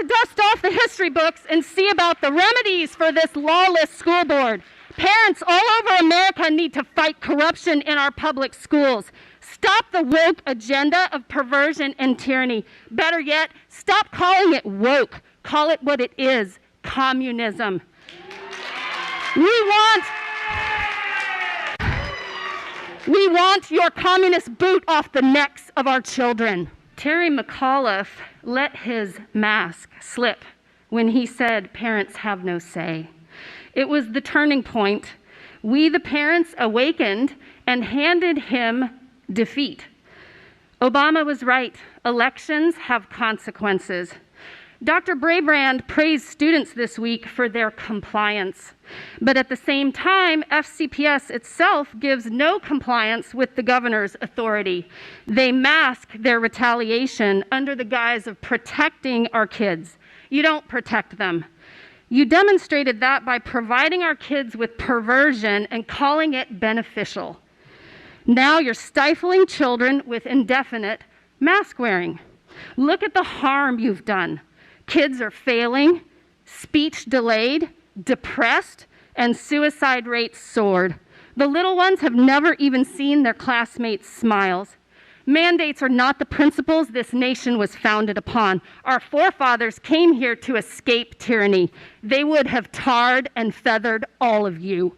to dust off the history books and see about the remedies for this lawless school board. Parents all over America need to fight corruption in our public schools. Stop the woke agenda of perversion and tyranny. Better yet, stop calling it woke. Call it what it is, communism. We want your communist boot off the necks of our children. Terry McAuliffe let his mask slip when he said parents have no say. It was the turning point. We, the parents, awakened and handed him defeat. Obama was right. Elections have consequences. Dr. Brabrand praised students this week for their compliance. But at the same time, FCPS itself gives no compliance with the governor's authority. They mask their retaliation under the guise of protecting our kids. You don't protect them. You demonstrated that by providing our kids with perversion and calling it beneficial. Now you're stifling children with indefinite mask wearing. Look at the harm you've done. Kids are failing, speech delayed, depressed, and suicide rates soared. The little ones have never even seen their classmates' smiles. Mandates are not the principles this nation was founded upon. Our forefathers came here to escape tyranny. They would have tarred and feathered all of you.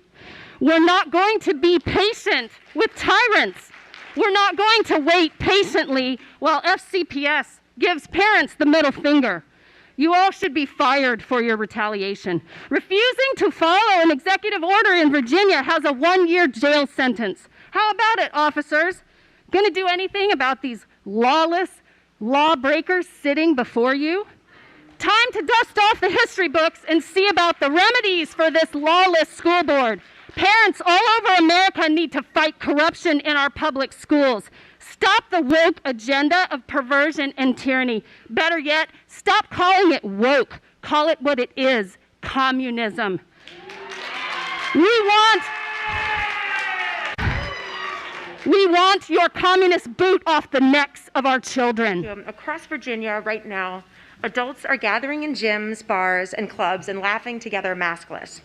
We're not going to be patient with tyrants. We're not going to wait patiently while FCPS gives parents the middle finger. You all should be fired for your retaliation. Refusing to follow an executive order in Virginia has a 1-year jail sentence. How about it, officers? Going to do anything about these lawless lawbreakers sitting before you? Time to dust off the history books and see about the remedies for this lawless school board. Parents all over America need to fight corruption in our public schools. Stop the woke agenda of perversion and tyranny. Better yet, stop calling it woke. Call it what it is, communism. We want your communist boot off the necks of our children. Across Virginia right now, adults are gathering in gyms, bars, and clubs and laughing together maskless.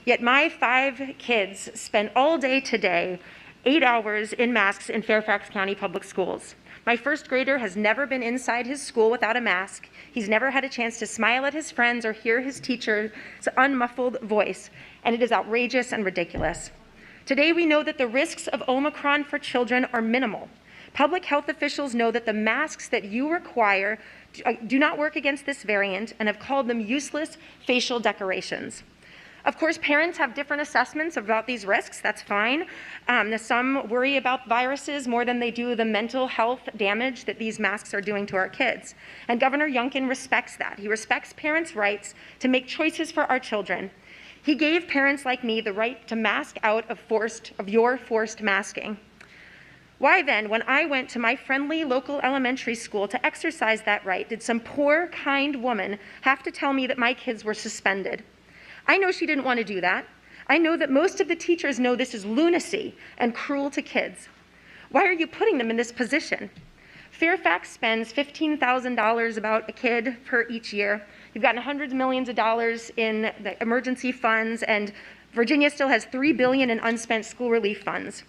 Yet my 5 kids spend all day today 8 hours in masks in Fairfax County Public Schools. My first grader has never been inside his school without a mask. He's never had a chance to smile at his friends or hear his teacher's unmuffled voice, and it is outrageous and ridiculous. Today we know that the risks of Omicron for children are minimal. Public health officials know that the masks that you require do not work against this variant and have called them useless facial decorations. Of course, parents have different assessments about these risks. That's fine. Some worry about viruses more than they do the mental health damage that these masks are doing to our kids. And Governor Youngkin respects that. He respects parents' rights to make choices for our children. He gave parents like me the right to mask out of your forced masking. Why then, when I went to my friendly local elementary school to exercise that right, did some poor, kind woman have to tell me that my kids were suspended? I know she didn't want to do that. I know that most of the teachers know this is lunacy and cruel to kids. Why are you putting them in this position? Fairfax spends $15,000 about a kid per each year. You've gotten hundreds of millions of dollars in the emergency funds, and Virginia still has $3 billion in unspent school relief funds.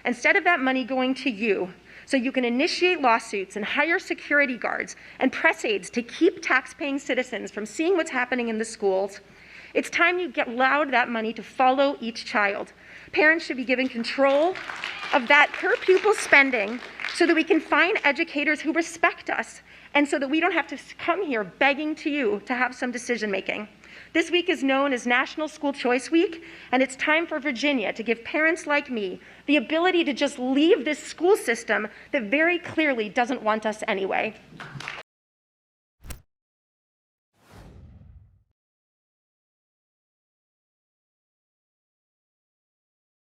Instead of that money going to you, so you can initiate lawsuits and hire security guards and press aides to keep tax-paying citizens from seeing what's happening in the schools, it's time you allowed that money to follow each child. Parents should be given control of that per pupil spending so that we can find educators who respect us and so that we don't have to come here begging to you to have some decision making. This week is known as National School Choice Week, and it's time for Virginia to give parents like me the ability to just leave this school system that very clearly doesn't want us anyway.